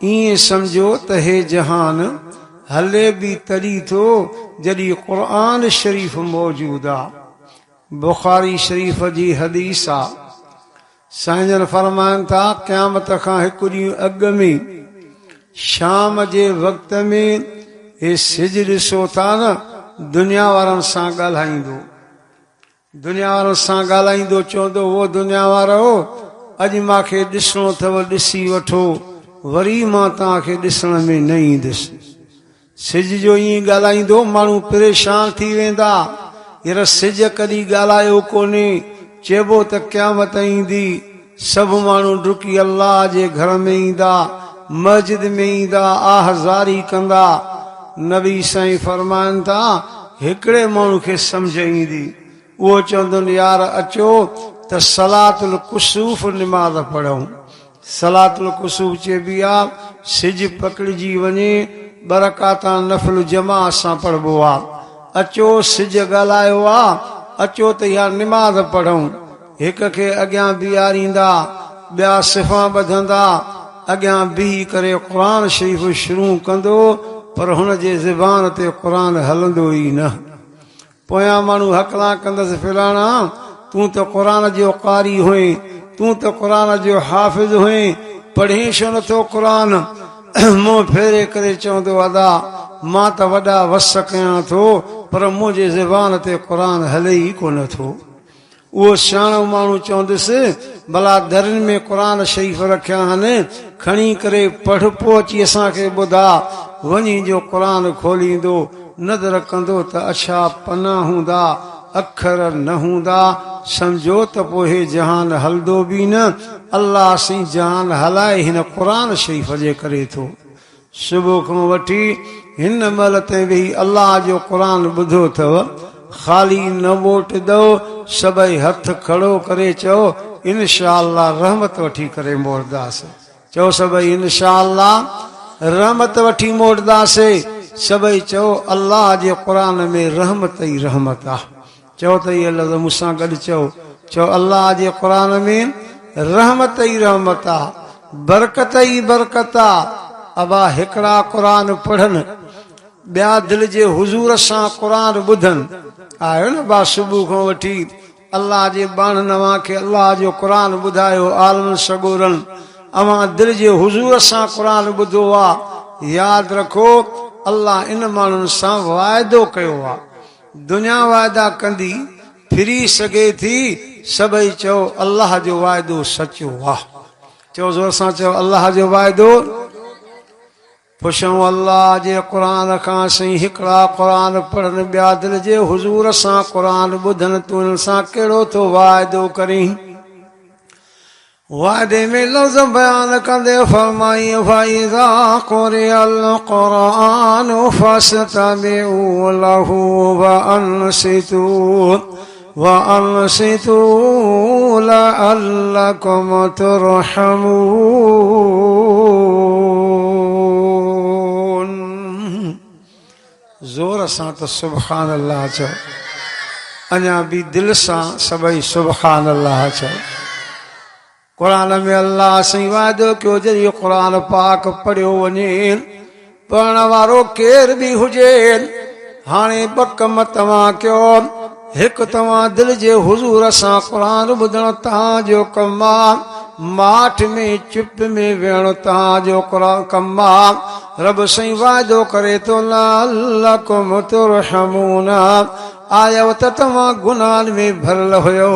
ईअं सम्झो त हे जहान हले बि तॾहिं थो जॾहिं क़ुर शरीफ़ मौजूद आहे। बुखारी शरीफ़ जी हदीस आहे, साईं जन फरमाइनि था क़यामत खां हिकु ॾींहुं अॻु में शाम जे वक़्त में हे सिज ॾिसो था न, दुनिया वारनि सां ॻाल्हाईंदो, दुनिया वारनि सां ॻाल्हाईंदो, चवंदो वो दुनिया वारो अॼु मूंखे ॾिसणो अथव, ॾिसी वठो, वरी मां तव्हांखे ॾिसण में न ईंदुसि। सिज जो ईअं ॻाल्हाईंदो, माण्हू परेशान थी वेंदा, हींअर सिज कॾहिं ॻाल्हायो कोन्हे, चइबो त क़यामत ईंदी, सभु माण्हू डुकी अल्लाह जे घर में ईंदा, मस्जिद में ईंदा, आहज़ारी कंदा। नबी साईं फरमाइनि था हिकिड़े माण्हू खे सम्झ ईंदी, उहो चवंदुनि यार अचो त सलातुल कुसूफ़ निमाज़ पढ़ूं। सलातुल कुसूफ़ चइबी आहे सिज पकड़िजी वञे, ॿ रकाता नफ़िल जमा सां पढ़बो आहे। अचो सिज ॻाल्हायो आहे, अचो त इहा निमाज़ पढ़ूं। हिक खे अॻियां बीहारींदा, ॿिया सिफ़ा ॿधंदा, अॻियां बीही करे क़ुर शरीफ़ शुरू कंदो, पर हुन जे ज़बान ते क़ुर हलंदो ई न। पोयां माण्हू हकला कंदसि, फिलाणा तूं त क़ुर जो कारी हुए, तूं त क़ुर जो हाफ़िज़ हुए, पढ़ी छो नथो क़ुर? मुंहुं फेरे करे चवंदो अदा मां त वॾा वस कयां थो, पर मुंहिंजे ज़बान ते क़ुर हले ई कोन थो। उहो सियाणो माण्हू चवंदुसि भला दरनि में क़ुर शरीफ़ रखिया आहिनि, खणी करे पढ़, पोइ अची असांखे ॿुधा। वञी जो क़ुर खोलींदो, नज़र कंदो त अच्छा पना हूंदा, अखर न हूंदा, सम्झो त पोइ हे जहान हलंदो बि न, अल्लाह सी जहान हलाए हिन क़ुर शरीफ़ जे करे थो। सुबुह खां वठी हिन महिल ताईं वेही अल्लाह जो क़ुर ॿुधो अथव, ख़ाली न वोट दो, सभई हथ खड़ो करे चओ इंशा अल्लाह रहमत वठी करे मोड़दासीं। चओ सभई इंशा अल्लाह रहमत वठी मोड़दासीं। सभई चओ अल्लाह जे क़ुर में रहमत ई रहमत आहे। चओ त इहे लफ़्ज़ मूंसां गॾु चओ, चओ अल्लाह जे क़ुर में रहमत ई रहमत आहे, बरकत ई बरकत आहे। अबा हिकिड़ा क़ुर पढ़नि, ॿिया दिलि जे हुज़ूर सां क़ुर ॿुधनि। आयो न बा सुबुह खां वठी अल्लाह जे बाण नवां खे अल्लाह जो क़ुर ॿुधायो, आलम सगोरनि अवां दिलि जे हुज़ूर सां क़ुर ॿुधो आहे। यादि रखो अल्लाह इन माण्हुनि सां वाइदो कयो आहे, दुनिया वाइदा कंदी फिरी सघे थी। सभई चओ अल्लाह जो वाइदो सचो आहे। चओ ज़ोर सां चओ अल्लाह जो वाइदो। पुछूं अल्लाह जे क़ुर खां सही हिकिड़ा क़ुर पढ़नि, ॿिया दिलि जे हुज़ूर सां क़ुर ॿुधनि, तूं हिन सां कहिड़ो थो वाइदो करीं? वाइदे में लफ़्ज़ बयान कंदे फरमाई फ़इज़ा क़ुरिअल क़ुरआन फ़स्तमिऊ लहू वअनसितू लअल्लकुम तुरहमून। ज़ोर सां त सुभान अल्लाह चओ, अञा बि दिलि सां सभई सुभान अल्लाह चओ। क़ुर में अल्लाह साईं वाइदो कयो, जॾहिं क़ुर पाक पढ़ियो वञे, पढ़ण वारो केर बि हुजे, हाणे ॿ कम तव्हां कयो। हिकु तव्हां दिलि जे हुज़ूर सां क़ुर ॿुधणु तव्हांजो कमु आहे, माठ में चुप में वेहणु तव्हांजो कमु आहे। रब साईं वाइदो करे थो लअल्लकुम तुरहमून। आयो त तव्हां गुनाहनि में भरियल हुयो,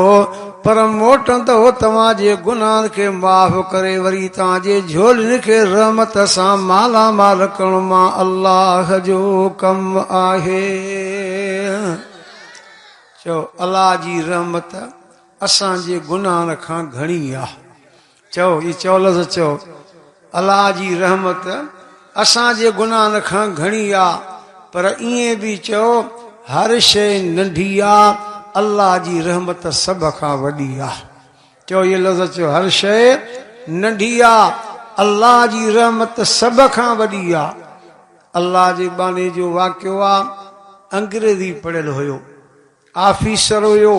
पर मोटंदो तव्हांजे गुनाहनि खे माफ़ करे वरी तव्हांजे झोलियुनि खे रहमत सां मालामाल करणु मां अल्लाह जो कमु आहे। चओ अल्लाह जी रहमत असांजे गुनाहनि खां घणी आहे। चओ इहे चओ लफ़्ज़ चओ, अल्लाह जी रहमत असांजे गुनाहनि खां घणी आहे। पर ईअं बि चओ हर शइ नंढी आहे, अल्लाह जी रहमत सभ खां वॾी आहे। चओ इहे लफ़्ज़ चओ, हर शइ नंढी आहे, अल्लाह जी रहमत सभ खां वॾी आहे। अल्लाह जे बाने जो वाक़ियो आहे। अंग्रेज़ी पढ़ियल हुयो, आफीसर हुयो,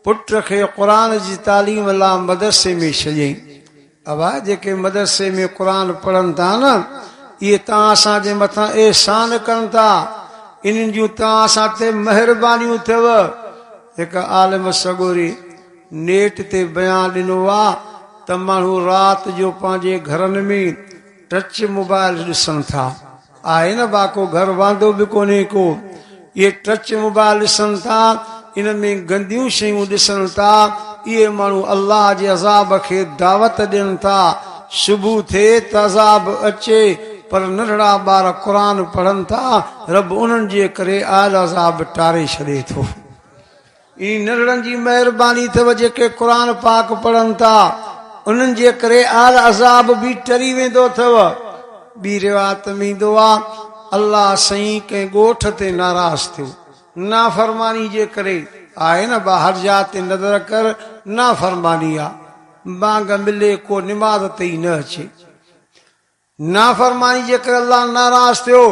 पुट खे क़ुर जी तालीम लाइ मदरसे में छॾियईं। अब जेके मदरसे में कुरान पढ़न था न ये तव्हां असांजे मथां एहसान कनि था इन्हनि जूं तव्हां असां ते महिरबानियूं थियव। हिकु आलिम सगोरी नेट ते बयान ॾिनो आहे त माण्हू राति जो पंहिंजे घरनि में टच मोबाइल ॾिसनि था। आहे न बाको घर वांदो बि कोन्हे को, ये टच मोबाइल ॾिसनि था, इन में गंदियूं शयूं ॾिसनि था। इहे माण्हू अल्लाह जे अज़ाब खे दावत ॾियनि था। सुबुह थिए त अज़ाब अचे पर नंढड़ा ॿार क़ुरान पढ़नि था, रब उन्हनि जे करे आयल अज़ाब टारे छॾे थो। इन नंढड़नि जी महिरबानी अथव जेके क़ुरान पाक पढ़नि था, उन्हनि जे करे आयल अज़ाब बि टरी वेंदो अथव। ॿी रिवायत में ईंदो आहे अल्लाह साईं कंहिं ॻोठ ते नाराज़ थियो नाफ़रमानी जे करे। आहे न हर जात ते नज़र कर नाफ़रमानी आहे, बांग मिले को निमाज़ ते ई न अचे। नाफ़रमानी जे करे अल्लाह नाराज़ थियो।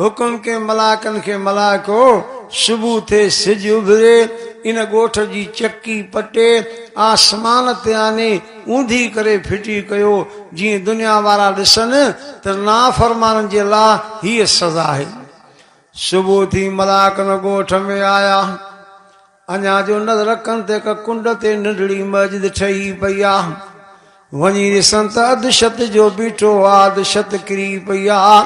हुकुम के मलाकनि खे मलाइको सुबुह थिए सिज उभिरे इन ॻोठ जी चकी पटे आसमान ते आने ऊंधी करे फिटी कयो जीअं दुनिया वारा ॾिसनि त नाफ़रमाननि जे लाइ हीअ सज़ा आहे। सुबुह थी मलाकनि ॻोठ में आया। अञा जो नज़र रखनि त हिकु कुंड ते नंढड़ी मस्जिद ठही पई आहे। वञी ॾिसनि त अधु छत जो बीठो आहे, अधु छत किरी पई आहे,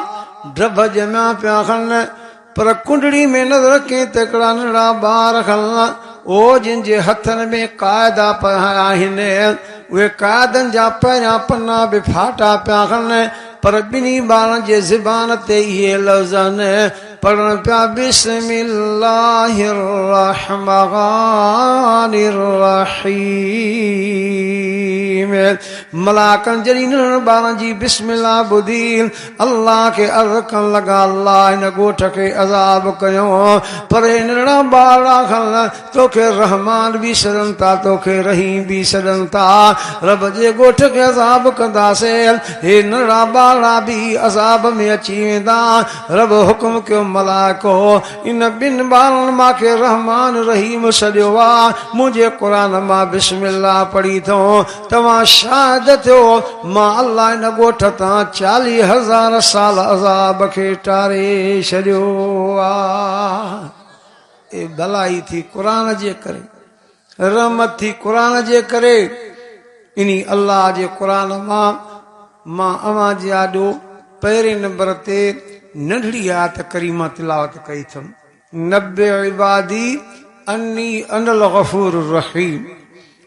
ड्रभ ॼमिया पिया खनि। पर कुंडड़ी में नज़र रखे त हिकिड़ा नंढड़ा ॿार खनि ओ जिन जे हथनि में क़ाइदा पिया आहिनि। उहे क़ाइदनि जा पहिरियां पन्ना बि फाटा पिया खनि, पर ॿिन्ही ॿारनि जे ज़बान ते इहे लफ़्ज़ आहिनि पढ़नि पिया बिस्मिल्लाहिर रहमानिर रहीम। मलाकनि जॾहिं नंढड़नि ॿारनि जी बिस्मिल्लाह ॿुधी अल्लाह खे अर्ज़ कनि लॻा अल्लाह हिन ॻोठ खे अज़ाब कयो, पर हे नंढड़ा ॿार खनि तोखे रहमान बि सॾनि था, तोखे रहीम बि सॾनि था। रब जे ॻोठ खे अज़ाब कंदासीं हे नंढड़ा ॿार बि अज़ाब में अची वेंदा। रब हुकुम कयो मलाइको इन ॿिनि ॿारनि मूंखे रहमान रहीम सॾियो आहे, मुंहिंजे क़ुरान मां बिस्मिल्लाह पढ़ी थो। तव्हां शाहिद थियो मां अल्लाह इन ॻोठ तां 40,000 साल अज़ाब खे टारे छॾियो आहे। ए भलाई थी क़ुरान जे करे, रहमत थी क़ुरान जे करे। इन्ही अल्लाह जे क़ुरान मां अवां जे आॾो पहिरें नंबर ते नंढड़ी आयत करीमा तिलावत कई अथमि। नब्बे इबादी अन्नी अनल गफूर रहीम।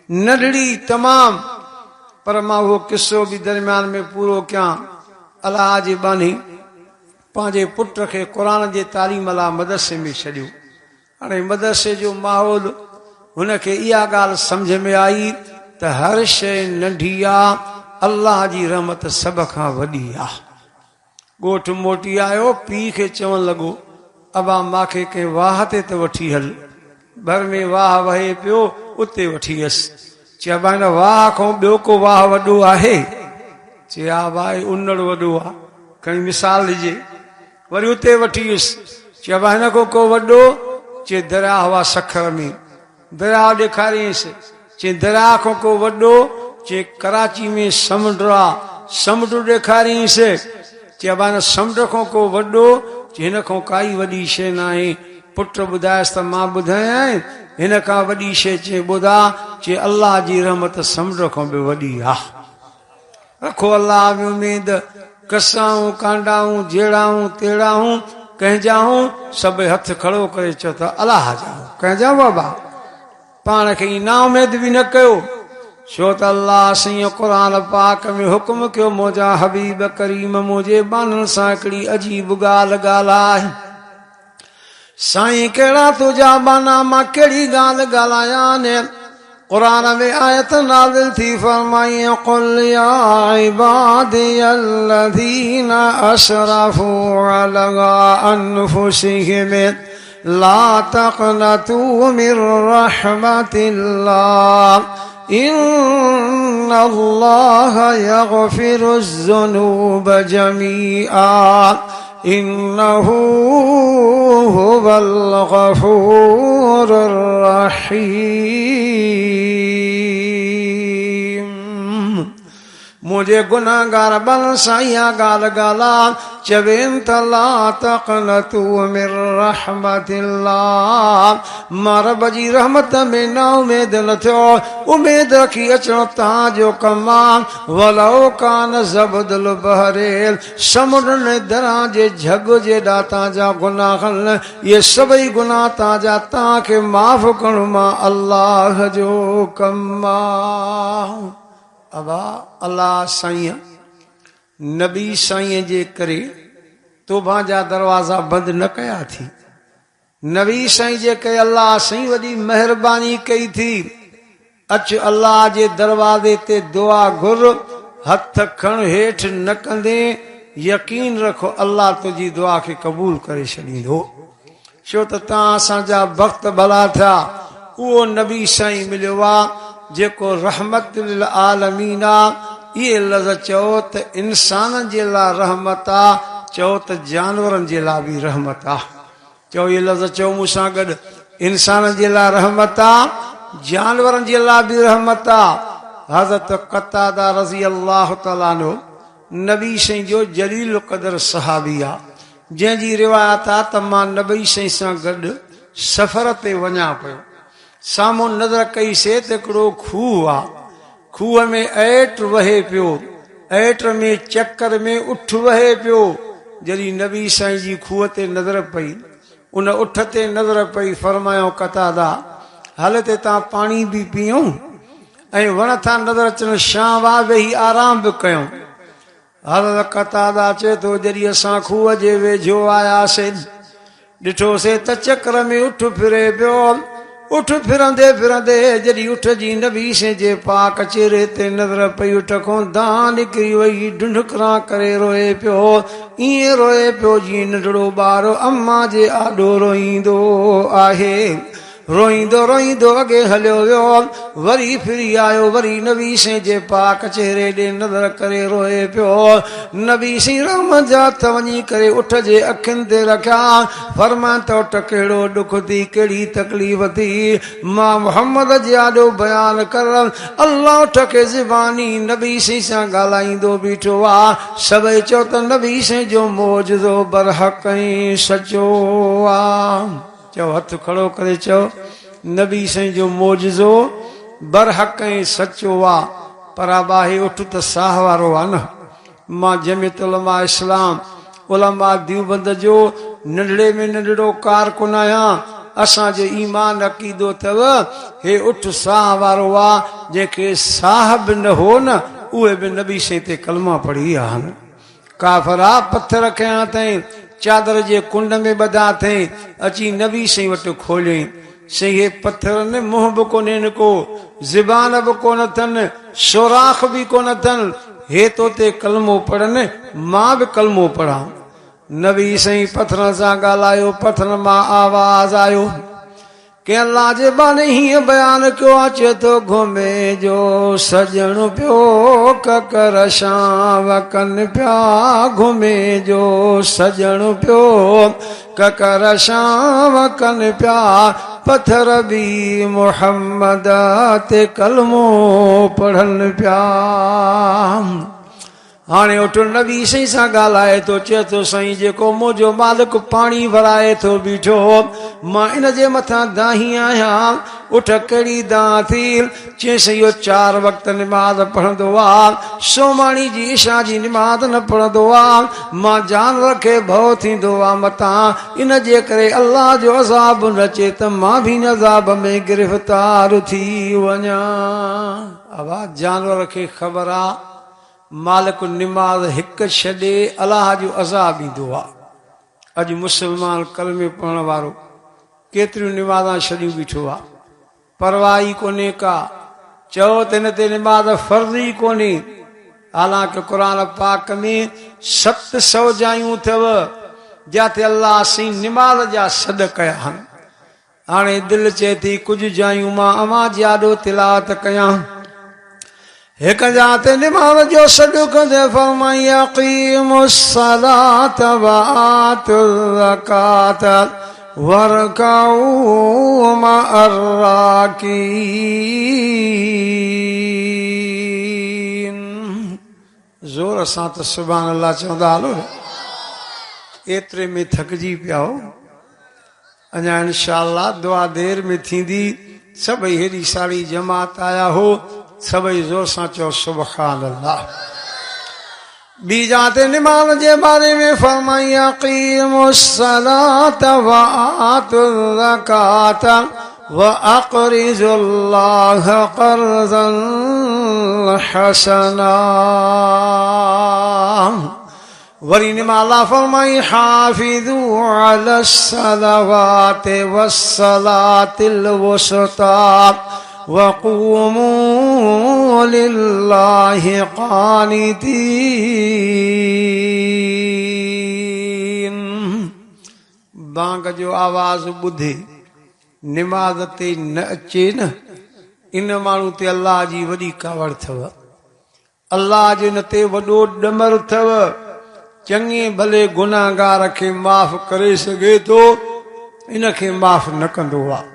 नंढड़ी तमाम, पर मां उहो किस्सो बि दरमियान में पूरो कयां। अलाह जे बानी पंहिंजे पुट खे क़ुरान जे तालीम लाइ मदरसे में छॾियो। हाणे मदरसे जो माहौल हुनखे इहा ॻाल्हि सम्झ में आई त हर शइ नंढी आहे, अल्लाह जी रहमत सभ खां वॾी आहे। ॻोठ मोटी आयो, पीउ खे चवणु लॻो अबा मूंखे कंहिं वाह ते त वठी हल। भर में वाह वहे पियो, उते वठी वियसि। चइबा हिन वाह खां ॿियो को वाह वॾो आहे? चए हा भाई उनड़ वॾो आहे, खणी मिसाल ॾिजे। वरी उते वठी वियुसि। चइबा हिन खां को वॾो? चए दरिया हुआ सखर में, दरिया ॾेखारियईंसि। चए दरिया खां को वॾो? चए कराची में समुंड आहे, समुंड ॾेखारियईंसि। चइबा हिन समुंड खां को वॾो? चए हिन खां काई वॾी शइ न आहे। पुट ॿुधायसि त मां ॿुधायां हिन खां वॾी शइ। चए ॿुधा? चए अल्लाह जी रहमत समुंड खां बि वॾी आहे। रखो अल्लाह में उमेद। कसाऊं कांडाऊं जेड़ाऊं तेड़ाऊं कंहिंजाऊं सभई हथ खड़ो करे चओ त अलाह जाऊं कंहिंजा बाबा। पाण खे ई ना उमेद बि न कयो, छो त अल्लाह साईं क़ुरान पाक में हुकुम कयो मुंहिंजा हबीब करीम मुंहिंजे बाननि सां हिकिड़ी अजीब ॻाल्हि ॻाल्हाए। साईं कहिड़ा तुंहिंजा बाना मां कहिड़ी ॻाल्हि ॻाल्हायां? क़ुरान में आयत नाज़िल थी फरमाई क़ुल या इबादियल्लज़ीना असरफू अला अनफुसिहिम ला तक़नतू मिर रहमतिल्लाह इन्नल्लाह यग़फिरुज़्ज़ुनूब जमीआ इन्नहू हुवल गफूरुर रहीम। मुझे गुनाहगार बन साईं गाल गाला चवेन तला तक़नतु मिर रहमतिल्लाह मां रब जी रहमत में ना उमेद न थियो उमेद रखी अचणो तव्हां जो कमा वलो कान ज़बदुल बहरेल समुंड ने दरां जे झग जे दाता जा गुनाह ये सभई गुनाह ताजा तव्हांखे माफ़ करणो मां अल्लाह जो कमा अबा अल्लाह साईं नबी साईं जे करे तोबा जा दरवाजा बंद न कया थी नबी साईं जे करे अल्लाह साईं वॾी मेहरबानी कई थी अच अल्लाह जे दरवाजे ते दुआ घुर हथ खण हेठ न कंदे यकीन रखो अल्लाह तुझी दुआ खे क़बूल करे छॾींदो छो त तव्हां असांजा वक़्त भला थिया उहो नबी साईं मिलियो आहे जेको रहमत लिल आलमीन आहे इहे लफ़्ज़ चओ त इंसान जे लाइ रहमत आहे चओ त जानवरनि जे लाइ बि रहमत आहे चओ इहे लफ़्ज़ चओ मूंसां गॾु इंसान जे लाइ रहमत आहे जानवरनि जे लाइ बि रहमत आहे हज़रत क़तादा रज़ी अल्लाह तआला अन्हु नबी साईं जो जलील क़दर सहाबी आहे जंहिंजी रिवायत आहे त मां नबी साईं सां गॾु सफ़र ते वञा पियो साम्हूं नज़र कई से त हिकिड़ो खूह आहे खूह में ऐट वहे पियो ऐट में चकर में उठ वहे पियो जॾहिं नबी साईं जी खूह ते नज़र पई उन उठ ते नज़र पई फरमायो क़तादा हल ते तव्हां पाणी बि पीऊं ऐं वण था नज़र अचनि शां वाह वेही आराम बि कयूं हज़रत क़तादा चए थो जॾहिं असां खूह जे वेझो आयासीं ॾिठोसीं त चकर में उठ फिरे पियो उठ फिरंदे फिरंदे जॾहिं उठ जी नबी साईं जे पाक चेहरे ते नज़र पई उठ खां दां निकिरी वई ढुंढकरां करे रोए पियो ईअं रोए पियो जीअं नंढड़ो ॿारु अम्मा जे आॾो रोईंदो आहे रोईंदो रोईंदो अॻे हलियो वियो वरी फिरी आयो वरी नबी साईं जे पाक चेहरे ॾे नज़र करे रोए पियो नबी साईं रहमत जा हथ वञी करे उठ जे अखियुनि ते रखिया फरमाइनि त उठ कहिड़ो ॾुख थी कहिड़ी तकलीफ़ थी मां मुहम्मद जे आॾो बयानु कर अल्लाह उठ खे ज़बानी नबी साईं सां ॻाल्हाईंदो बीठो आहे सभई चओ त नबी साईं जो मौजज़ो बरहक़ ऐं सचो आहे चओ हथ खड़ो करे चओ नबी साईं जो मौजज़ो बरहक़ ऐं सचो आहे पर आबाहे उठ त साह वारो आहे न मां जमियत उलमा इस्लाम उलमा देवबंद जो नंढड़े में नंढड़ो कारकुन आहियां असांजो ईमान अक़ीदो अथव हे उठ साह वारो आहे जंहिंखे साह बि न हो न उहे बि नबी साईं ते कलमा पढ़ी आहिनि काफ़रा पथर खयां अथई चादर जे कुंड में ॿधा अथई अची नबी साईं वटि खोलियईं साईं हे पथरनि मुंहुं बि कोन्हे को ज़बान बि कोन अथनि सोराख बि कोन अथनि हे तो ते कलमो पढ़नि मां बि कलमो पढ़ां नबी साईं पथरनि सां ॻाल्हायो पथरनि मां आवाज़ आयो के अल्लाह जे बाने हीअं बयानु कयो आहे चए थो घुमे जो सजण पियो ककर शाम कनि पिया घुमे जो सजण पियो ककर शाम कनि पिया पथर बि मुहम्मद ते कलमो पढ़नि पिया हाणे उठ नबी साईं सां ॻाल्हाए थो चए थो साईं जेको मुंहिंजो मालिक पाणी भराए थो बीठो मां इन जे मथां दाही आहियां उठ कहिड़ी दां थी चए साईं इहो 4 वक़्त निमाज़ पढ़ंदो आहे सोमाणी जी इशा जी निमाज़ न पढ़ंदो आहे मां जानवर खे भउ थींदो आहे मथां इन जे करे अल्लाह जो अज़ाब न अचे त मां बि इन अज़ाब में गिरफ़्तार थी वञा आवाज़ जानवर खे ख़बर आहे मालिक निमाज़ हिकु छॾे अलाह जो अज़ाब ईंदो आहे अॼु मुस्लमान कलमे पढ़ण वारो केतिरियूं निमाज़ां छॾियूं बीठो आहे परवाह ई कोन्हे का चओ त हिन ते निमाज़ फर्ज़ ई कोन्हे हालांकि क़ुर पाक में 700 जायूं अथव जिते अल्लाह साईं निमाज़ जा सॾ कया आहिनि हाणे दिलि चए थी कुझु जायूं मां अवां जे आॾो तिलावत कयां हिक जाते निमाज़ जो सॾु कंदे फरमाई अक़ीमुस्सलात व आतुज़ ज़कात वरकाऊ मअर राकीन ज़ोर सां त सुभान अल्लाह चवंदा हलो न। एतिरे में थकिजी पिया हो। अञा इंशाअल्लाह दुआ देर में थींदी। सभई हेॾी सारी जमात आया हो। सभई ज़ोर सां चओ सुभान अल्लाह। ॿी जाते निमाज़ जे बारे में फरमाई अक़ीमुस्सलात व आतुज़ ज़कात व अक़रिज़ुल्लाह क़र्ज़न हसना। वरी निमाला फरमाई हाफिज़ू अलस्सलावाति वस्सलातिल वुस्ता वक़ूमू लिल्लाहि क़ानितीन। बांग जो आवाज़ ॿुधे निमाज़ ते न अचे न, इन माण्हू ते अल्लाह जी वॾी कावड़ अथव। अल्लाह जो इन ते वॾो ॾमर अथव। चङे भले गुनाहगार खे माफ़ करे सघे थो, इनखे माफ़ न कंदो आहे।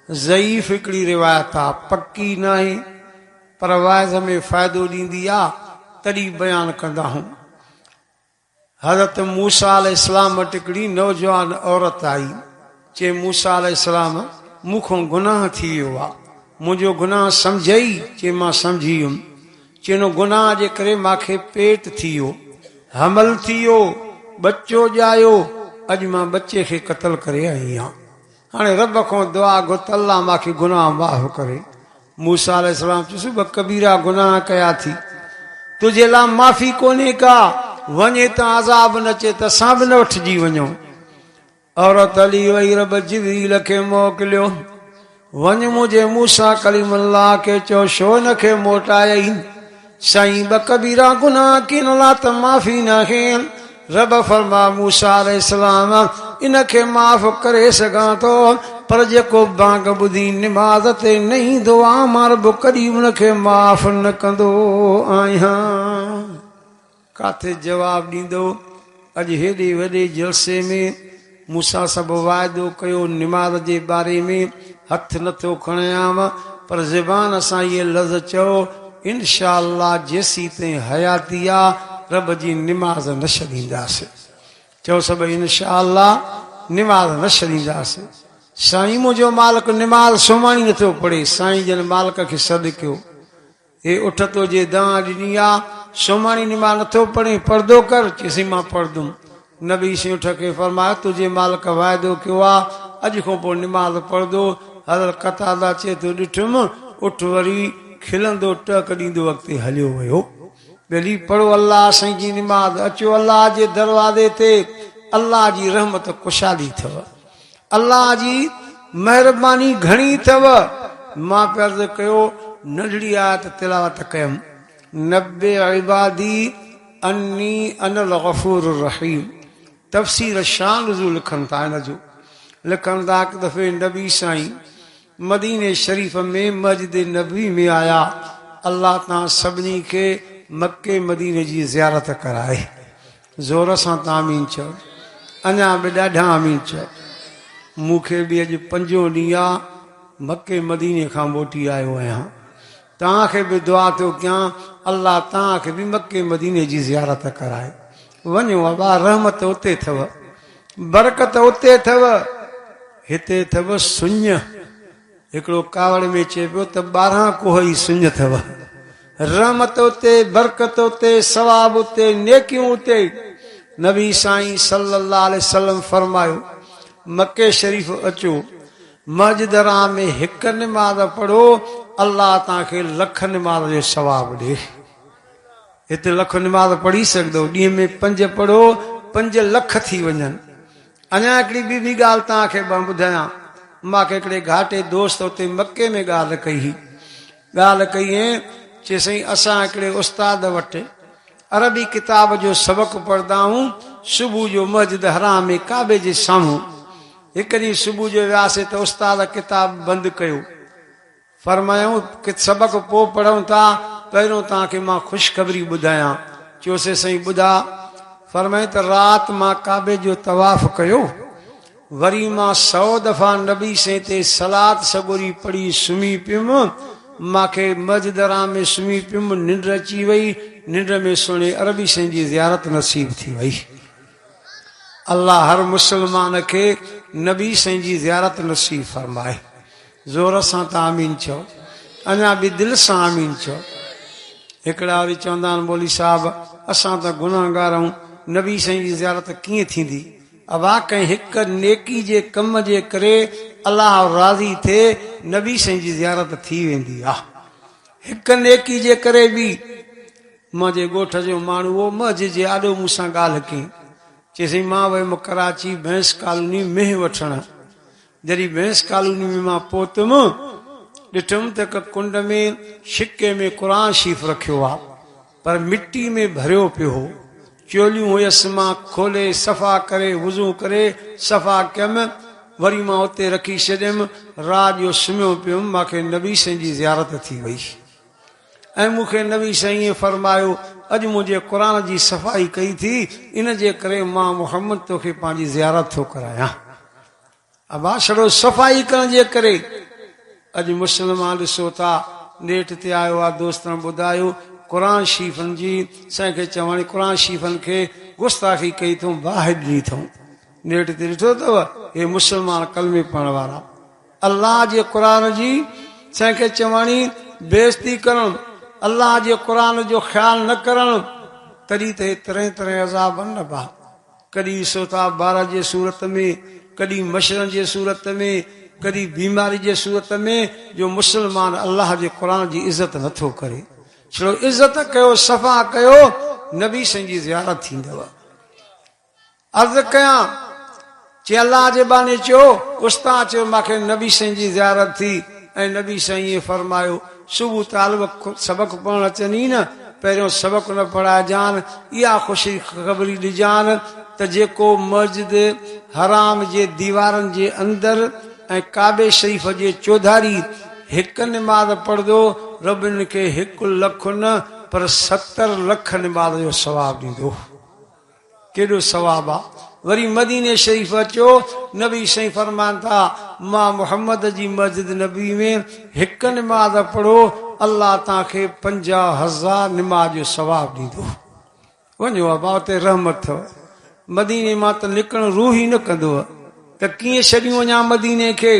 ज़ईफ़ हिकिड़ी रिवायत आहे, पक्की न आहे, पर वाइज़ में फ़ाइदो ॾींदी आहे, तॾहिं बयानु कंदा हूं। हज़रत मूसा अलैहिस्सलाम वटि हिकिड़ी नौजवान औरत आई। चए मूसा अलैहिस्सलाम मूंखां गुनाह थी वियो आहे, मुंहिंजो गुनाह सम्झई? चए मां सम्झी वियुमि। चइनो गुनाह जे करे मूंखे पेट थी वियो, हमल थी वियो, बच्चो ॼायो, अॼु मां बच्चे खे क़त्ल करे आई आहियां। हाणे रब खां दुआ घुर अल्लाह मूंखे गुनाह माफ़ करे। मूसा अलैहिस्सलाम चयुसि ॿ कबीरा गुनाह कया थी, तुंहिंजे लाइ माफ़ी कोन्हे का, वञे त अज़ाब न अचे त असां बि न वठिजी वञूं। औरत हली वई, रब जिब्रील खे मोकिलियो, वञ मुंहिंजे मूसा कलीमुल्लाह खे चओ छो हिनखे मोटायई? साईं ॿ कबीरा गुनाह किन ला त माफ़ी न खेन। रब फरमा मूसा अलैहिस्सलाम इनखे माफ़ करे सघां थो, पर जेको बांग ॿुधी निमाज़ ते न ईंदो आहे मां रब कॾहिं उनखे माफ़ न कंदो आहियां। काथे जवाब ॾींदो? अॼु हेॾे वॾे जलसे में मूंसां सभु वाइदो कयो निमाज़ जे बारे में, हथ नथो खणायां, पर ज़बान सां इहे लफ़्ज़ चओ इंशाअल्लाह जेसीं ताईं हयाती आहे रब जी निमाज़ न छॾींदासीं। चओ सभु इंशाअल्लाह निमाज़ न छॾींदासीं। साईं मुंहिंजो मालिक निमाज़ सुम्हाणी नथो पढ़े। साईं जन मालिक खे सॾु कयो, हे उठ तो जे दां ॾिनी आहे, सुम्हाणी निमाज़ नथो पढ़े, पर्दो कर। चइसि मां पढ़ंदुमि। नबी से उठ के फरमाया तुझे मालिक वाइदो कयो आहे अॼु खां पोइ निमाज़ पढ़ंदो। हज़रत कतादा चए थो ॾिठुमि, उठ वरी खिलंदो टक ॾींदो अॻिते हलियो वियो। ॿिली पढ़ो अल्लाह साईं जी निमाज़, अचो अल्लाह जे दरवाज़े ते। अल्लाह जी रहमत कुशाली अथव, अल्लाह जी महिरबानी घणी अथव। मां अर्ज़ कयो नंढड़ी आयत तिलावत कयमि, नब्बे इबादी अन्नी अनल गफूर रहीम। तफ़सीर शान नुज़ूल लिखनि था, हिन जो लिखनि था हिकु दफ़े नबी साईं मदीने शरीफ़ में मस्जिद नबी में आया। अल्लाह तां सभिनी खे मके मदीने जी ज़ियारत कराए। ज़ोर सां तां आमीन चओ, अञा बि ॾाढा आमीन चओ। मूंखे बि अॼु 5 ॾींहं आहे मके मदीने खां मोटी आयो आहियां। तव्हांखे बि दुआ थो कयां अल्लाह तव्हांखे बि मके मदीने जी ज़ियारत कराए। वञो अबा, रहमत उते अथव, बरकत उते अथव। हिते अथव सुञ। हिकिड़ो कावड़ में चए पियो त 12 कोह ई सुञ अथव। रहमत उते, बरकत उते, सवाब उते, नेकियूं उते। नबी साईं सल्लल्लाहु अलैहि वसल्लम फरमायो मके शरीफ़ अचो, मस्जिद हराम में 1 निमाज़ पढ़ो, अल्लाह तव्हांखे 1 लख निमाज़ जो सवाब ॾे। हिते 1 लख निमाज़ पढ़ी सघंदो, ॾींहं में 5 पढ़ो 5 लख थी वञनि। अञा हिकिड़ी ॿी ॻाल्हि तव्हांखे ॿुधायां। मूंखे हिकिड़े घाटे दोस्त उते मके में ॻाल्हि कई चए साईं असां हिकिड़े उस्ताद वटि अरबी किताब जो सबक़ पढ़ंदा आहियूं। सुबुह जो मस्जिद हराम में काबे जे साम्हूं हिकु ॾींहुं सुबुह जो वियासीं त उस्ताद किताब बंदि कयो। फरमायूं कि सबक़ पोइ पढ़ूं था, पहिरियों तव्हांखे मां ख़ुशख़बरी ॿुधायां। चयोसीं साईं ॿुधा। फरमाए त राति मां काबे जो तवाफ़ कयो, वरी मां 100 दफ़ा नबी से ते सलात सगोरी पढ़ी सुम्ही पियुमि। मांखे मस्जिदराम में सुम्ही पियुमि, निंड अची वई, निंड में सुहिणे अरबी साईं जी ज़ियारत नसीब थी वई। अल्लाह हर मुसलमान खे नबी साईं जी ज़ियारत नसीब फरमाए। ज़ोर सां त आमीन चओ, अञा बि दिलि सां आमीन चओ। हिकिड़ा वरी चवंदा आहिनि मौली साहब असां त गुनाहगार आहियूं, नबी साईं जी ज़ियारत कीअं थींदी? वाकई हिकु नेकी जे कम जे करे अल्लाह राज़ी थिए, नबी साईं जी ज़ियारत थी वेंदी आहे। हिकु नेकी जे करे बि मुंहिंजे ॻोठ जो माण्हू उहो मस्जिद जे आॾो मूंसां ॻाल्हि कयईं, चईं मां वयुमि कराची भैंस कॉलोनी मेंह वठणु। जॾहिं भैंस कॉलोनी में मां पहुतुमि, ॾिठुमि त हिकु कुंड में छिके में क़ुरान शरीफ़ रखियो आहे, पर मिटी में भरियो पियो हो। चोलियूं हुयसि, मां खोले सफ़ा करे वुज़ू करे सफ़ा कयमि, वरी मां उते रखी छॾियमि। रात जो सुम्हियो पियुमि, मूंखे नबी साईं जी ज़ियारत थी वई ऐं मूंखे नबी साईं फरमायो अॼु मुंहिंजे क़ुरान जी सफ़ाई कई थी, इन जे करे मां मुहम्मद तोखे पंहिंजी ज़ियारत थो करायां। अबा छड़ो सफ़ाई करण जे करे अॼु मुस्लमान ॾिसो था, नेट ते आयो आहे, दोस्तनि ॿुधायो क़ुरान शरीफ़नि जी असांखे चवण क़ुरान शरीफ़नि खे गुस्ताखी कई अथऊं, बाहि ॾिनी अथऊं। नेट ते ॾिठो अथव, हे मुस्लमान कलमे पढ़ण वारा अल्लाह जे क़ुरान जी असांखे चवणी बेइज़ती करणु, अल्लाह जे क़ुरान जो ख़्यालु न करणु, तॾहिं त हे तरह तरह अज़ाब न बा। कॾहिं ॾिसो था ॿार जे सूरत में, कॾहिं मच्छरनि जे सूरत में, कॾहिं बीमारी जे सूरत में, जो मुस्लमान अल्लाह जे क़ुरान जी इज़त नथो करे। छो इज़त कयो, सफ़ा कयो, नबी साईं जी ज़ियारत थींदव। अर्ज़ कयां चई अल्लाह जे बाने चयो, उस्ताद चयो मूंखे नबी साईं जी ज़ियारत थी ऐं नबी साईं फरमायो सुबुह तालिब सबक पढ़ण अचनी न, पहिरियों सबक न पढ़ाइजान, इहा ख़ुशी ख़बरी ॾिजान त जेको मस्जिद हराम जे दीवारनि जे अंदरि ऐं काबे शरीफ़ जे चौधारी हिकु निमाज़ पढ़ंदो, रब खे 1 लख न पर 70 लख निमाज़ जो सवाब ॾींदो। केॾो सवाब आहे। वरी मदीने शरीफ़ अचो, नबी साईं फरमान था मां मुहम्मद जी मस्जिद नबी में 1 निमाज़ पढ़ो, अल्लाह तव्हांखे 50,000 निमाज़ जो सवाब ॾींदो। वञो अबा उते रहमत अथव। मदीने मां त निकिरणु रूह ई न कंदो त कीअं छॾियूं वञा मदीने खे।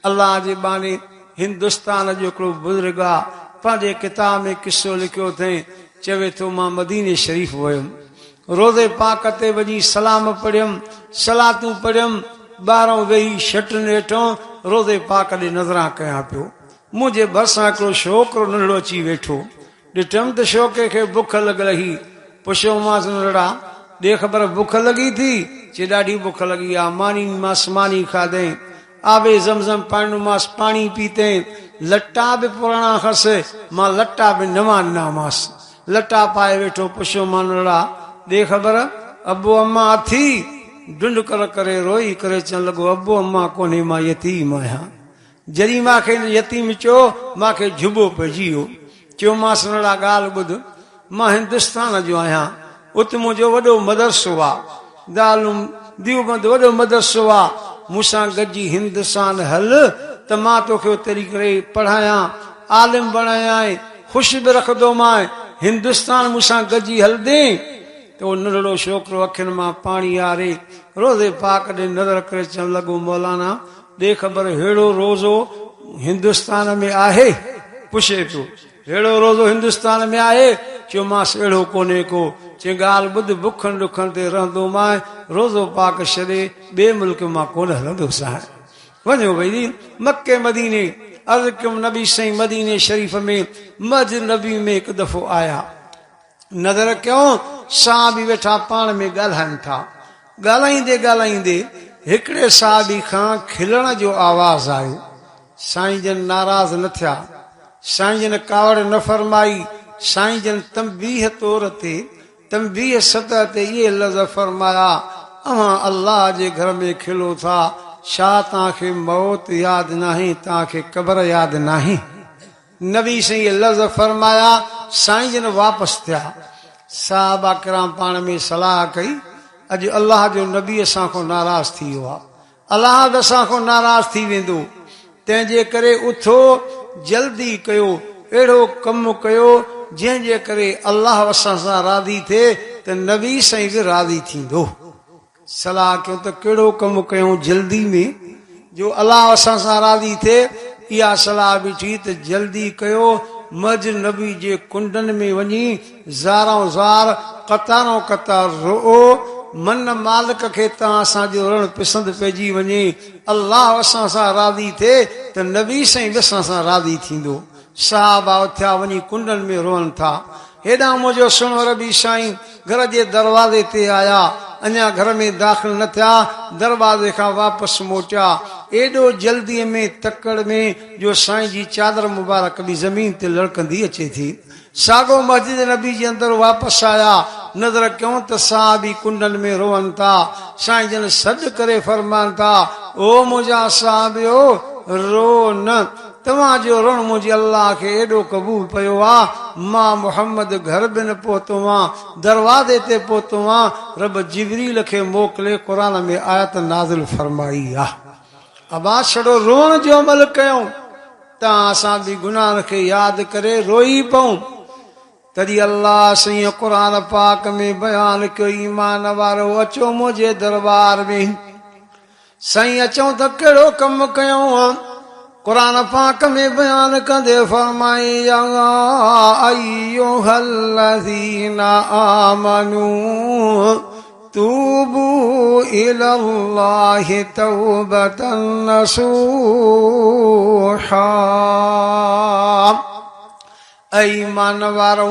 अल्लाह जे बाने हिंदुस्तान जो हिकिड़ो बुज़ुर्ग आहे, पंहिंजे किताब में किसो लिखियो अथई, चवे थो मां मदीने शरीफ़ वियुमि, रोज़े पाक ते वञी सलाम पढ़ियमि, सलातूं पढ़ियमि, ॿाहिरों वेही शटनि हेठों रोज़े पाक ॾे नज़रां कयां पियो। मुंहिंजे भरिसां हिकिड़ो छोकिरो नंढड़ो अची वेठो, ॾिठमि त छोकिरे खे बुख लॻल हुई। पुछियोमांसि नंढड़ा ॾे ख़बर बुख लॻी थी? चई ॾाढी बुख लॻी आहे। मानी मांसि मानी खाधई, आबे ज़मज़म पाणी मांसि पाणी पीतई, लटा बि पुराणा खसि, मां लटा बि नवां ॾिनामांसि, लटा पाए वेठो। पुछियो मां नंढड़ा ॾे ख़बर अबो अम्मा अथी? ढुंढ करे रोई करे चवण लॻो अबो अम्मा कोन्हे, मां यतीम आहियां। जॾहिं मूंखे यतीम चयो मूंखे झुबो पइजी वियो। चयोमांसि नंढड़ा ॻाल्हि ॿुध, मां हिंदुस्तान जो आहियां, उते मुंहिंजो वॾो मदरसो आहे, दालूं दीवबंद वॾो मदरसो आहे, मूंसां गॾिजी हिंदुस्तान हल त मां तोखे उते करे पढ़ायां, आलिम बणायां, ख़ुशि बि रखंदो मां, हिंदुस्तान मूंसां गॾिजी हलंदे। त उहो नंढड़ो छोकिरो अखियुनि मां पाणी आरे रोज़े पाक ॾे नज़र करे चवण लॻो मौलाना ॾे ख़बर अहिड़ो रोज़ो हिंदुस्तान में आहे? पुछे पियो अहिड़ो रोज़ो हिंदुस्तान में आहे? चयोमांसि अहिड़ो कोन्हे को। चई ॻाल्हि ॿुध, बुखनि ॾुखनि ते रहंदो मां, रोज़ो पाक छॾे ॿिए मुल्क मां कोन हलंदुसि। वञो भई मके मदीने। अर्ज़ कयुमि नबी साईं मदीने शरीफ़ में मस्जिद नबी में हिकु दफ़ो आया, नज़र कयूं साहबी वेठा पाण में ॻाल्हाइनि था। ॻाल्हाईंदे ॻाल्हाईंदे हिकिड़े साहबी खां खिलण जो आवाज़ आयो। साईं जन नाराज़ न थिया, साईं जन कावड़ न फरमाई, साईं जन तंबीह तौर ते तंबीह सतह ते इहे लफ़्ज़ फरमाया, अवां अल्लाह जे घर में खिलो था, छा तव्हांखे मौत यादि नाहे, तव्हांखे क़बर यादि नाहे? नबी साईं इहे लफ़्ज़ फरमाया, साईं जन वापसि थिया। साहबा किराम पाण में सलाह कई, अॼु अल्लाह जो नबी असां खां नाराज़ थी वियो आहे, अल्लाह बि असां खां नाराज़ थी वेंदो, तंहिंजे करे उथो जल्दी कयो, अहिड़ो कमु कयो जंहिंजे करे अल्लाह असां सां राज़ी थिए त नबी साईं बि राज़ी थींदो। सलाह कयो त कहिड़ो कमु कयूं जल्दी में जो अल्लाह असां सां राज़ी थिए। इहा सलाह बि थी त जल्दी कयो, मज नबी जे कुंडनि में वञी ज़ारो ज़ार कतारो कतार रो, मन मालिक खे तव्हां असांजो रण पसंदि पइजी वञे, अल्लाह असां सां राज़ी थिए त नबी साईं बि असां सां राज़ी थींदो। साहबा उथिया वञी कुंडनि में रोअनि था। हेॾां मुंहिंजो सुणो रबी साईं घर जे दरवाज़े ते आया, अञा घर में दाख़िल न थिया, दरवाज़े खां वापसि मोटिया। एॾो जल्दीअ में तकड़ में जो साईं जी चादर मुबारक बि ज़मीन ते लड़कंदी अचे थी। साॻो मस्जिद नबी जे अंदरि वापसि आया, नज़र कयूं त साहबी कुंडनि में रोअनि था। साईं जन सॾु करे फरमाइनि था, ओ मुंहिंजा साहिबियो रो न, तव्हांजो रण मुंहिंजे अल्लाह खे एॾो क़बूल पियो आहे। मां मुहम्मद घर बि न पहुतो आहियां, दरवाज़े ते पहुतो आहियां, रब जिबरील खे मोकिले क़ुर में आयत नाज़िल फरमाई आहे। अबा छड़ो रोअण जो अमल कयूं त असां बि गुनाह खे यादि करे रोई पऊं। तॾहिं अल्लाह साईं क़ुर पाक में बयान कयो, ईमान वारो अचो मुंहिंजे दरबार में। साईं अचूं त कहिड़ो कमु कयूं? क़ुर पाक में बयान कंदे फरमाई, या अय्युहल्लज़ीना आमनू तूबू इलल्लाहि तौबतन नसूहा। ऐ ईमान वारो